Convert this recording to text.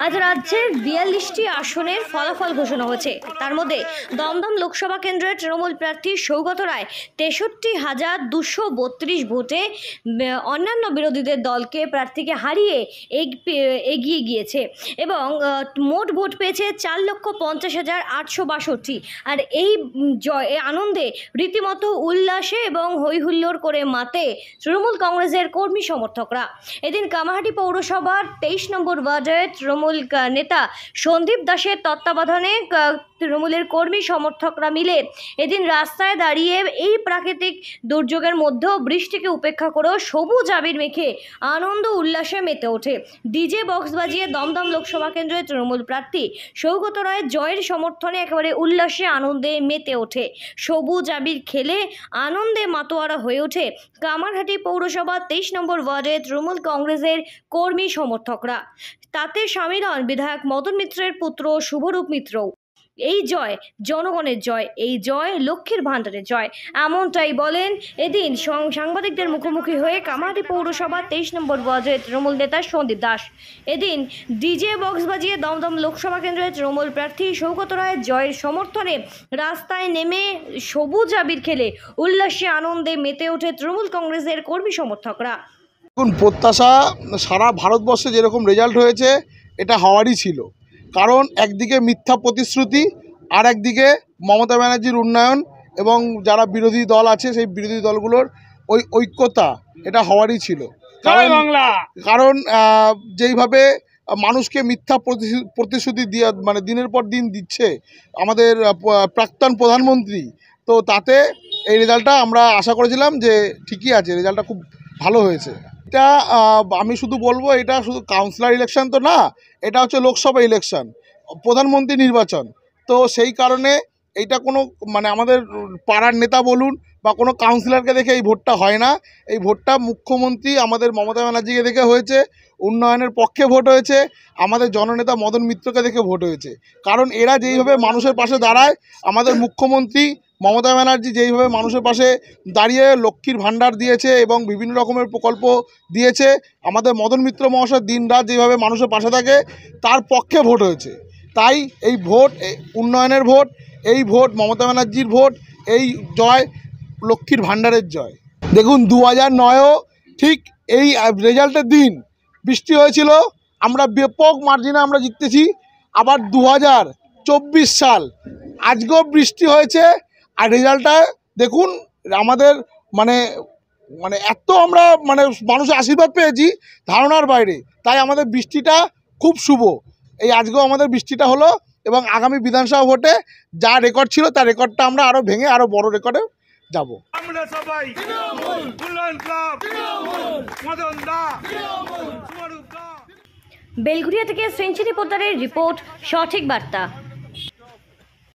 আজ রাজ্যের ৪২টি আসনের ফলাফল ঘোষণা হয়েছে। তার মধ্যে দমদম লোকসভা কেন্দ্রের তৃণমূল প্রার্থী সৌগত রায় ৬৩,২৩২ ভোটে অন্যান্য বিরোধীদের দলকে প্রার্থীকে হারিয়ে এগিয়ে গিয়েছে এবং মোট ভোট পেয়েছে ৪,৫০,৮৬২। আর এই আনন্দে রীতিমতো উল্লাসে এবং হৈহুল্লোড় করে মাতে তৃণমূল কংগ্রেসের কর্মী সমর্থকরা। এদিন কামারহাটি পৌরসভার ২৩ নম্বর ওয়ার্ডে তৃণমূল নেতা সন্দীপ দাসের তত্ত্বাবধানে তৃণমূলের কর্মী সমর্থকরা মিলে এদিন রাস্তায় দাঁড়িয়ে এই প্রাকৃতিক দুর্যোগের মধ্যেও বৃষ্টিকে উপেক্ষা করেও সবুজ আবির মেখে আনন্দ উল্লাসে মেতে ওঠে। ডিজে বক্স বাজিয়ে দমদম লোকসভা কেন্দ্রের তৃণমূল প্রার্থী সৌগত রায়ের জয়ের সমর্থনে একেবারে উল্লাসে আনন্দে মেতে ওঠে। সবুজ আবির খেলে আনন্দে মাতোয়ারা হয়ে ওঠে কামারহাটি পৌরসভা ২৩ নম্বর ওয়ার্ডে তৃণমূল কংগ্রেসের কর্মী সমর্থকরা। তাতে সামিল হন বিধায়ক মদন মিত্রের পুত্র শুভরূপ মিত্রও। এই জয় জনগণের জয়, এই জয় লক্ষ্মীর ভাণ্ডারের জয়, এমনটাই বলেন এদিন সাংবাদিকদের মুখোমুখি হয়ে কামারহাটি পৌরসভা ২৩ নম্বর ওয়ার্ডের তৃণমূল নেতা সন্দীপ দাস। এদিন ডিজে বক্স বাজিয়ে দমদম লোকসভা কেন্দ্রের তৃণমূল প্রার্থী সৌগত রায়ের জয়ের সমর্থনে রাস্তায় নেমে সবুজ আবির খেলে উল্লাসে আনন্দে মেতে ওঠে তৃণমূল কংগ্রেসের কর্মী সমর্থকরা। এখন প্রত্যাশা সারা ভারতবর্ষে যেরকম রেজাল্ট হয়েছে এটা হওয়ারই ছিল, কারণ একদিকে মিথ্যা প্রতিশ্রুতি আর একদিকে মমতা ব্যানার্জির উন্নয়ন এবং যারা বিরোধী দল আছে সেই বিরোধী দলগুলোর ঐক্যতা এটা হওয়ারই ছিল। কারণ যেইভাবে মানুষকে মিথ্যা প্রতিশ্রুতি দিয়ে মানে দিনের পর দিন দিচ্ছে আমাদের প্রাক্তন প্রধানমন্ত্রী, তো তাতে এই রেজাল্টটা আমরা আশা করেছিলাম যে ঠিকই আছে, রেজাল্টটা খুব ভালো হয়েছে। এটা আমি শুধু বলবো, এটা শুধু কাউন্সিলর ইলেকশন তো না, এটা হচ্ছে লোকসভা ইলেকশন, প্রধানমন্ত্রী নির্বাচন। তো সেই কারণে এইটা কোনো মানে আমাদের পাড়ার নেতা বলুন বা কোনো কাউন্সিলরকে দেখে এই ভোটটা হয় না। এই ভোটটা মুখ্যমন্ত্রী আমাদের মমতা ব্যানার্জিকে দেখে হয়েছে, উন্নয়নের পক্ষে ভোট হয়েছে, আমাদের জননেতা মদন মিত্রকে দেখে ভোট হয়েছে। কারণ এরা যেইভাবে মানুষের পাশে দাঁড়ায়, আমাদের মুখ্যমন্ত্রী মমতা ব্যানার্জি যেইভাবে মানুষের পাশে দাঁড়িয়ে লক্ষ্মীর ভাণ্ডার দিয়েছে এবং বিভিন্ন রকমের প্রকল্প দিয়েছে, আমাদের মদন মিত্র মহাশয় দিন রাত যেভাবে মানুষের পাশে থাকে তার পক্ষে ভোট হয়েছে। তাই এই ভোট উন্নয়নের ভোট, এই ভোট মমতা ব্যানার্জির ভোট, এই জয় লক্ষ্মীর ভাণ্ডারের জয়। দেখুন 2009-ও ঠিক এই রেজাল্টের দিন বৃষ্টি হয়েছিল, আমরা ব্যাপক মার্জিনে আমরা জিততেছি। আবার 2024 সাল আজকেও বৃষ্টি হয়েছে, আর রেজাল্টটা দেখুন আমাদের মানে মানে এত আমরা মানে মানুষের আশীর্বাদ পেয়েছি ধারণার বাইরে। তাই আমাদের বৃষ্টিটা খুব শুভ। এই আজকেও আমাদের বৃষ্টিটা হলো এবং আগামী বিধানসভা ভোটে যা রেকর্ড ছিল তার রেকর্ডটা আমরা আরও ভেঙে আরও বড় রেকর্ডে যাব। বেলঘরিয়া থেকে সেঞ্চুরি পোদ্দারের রিপোর্ট, সঠিক বার্তা।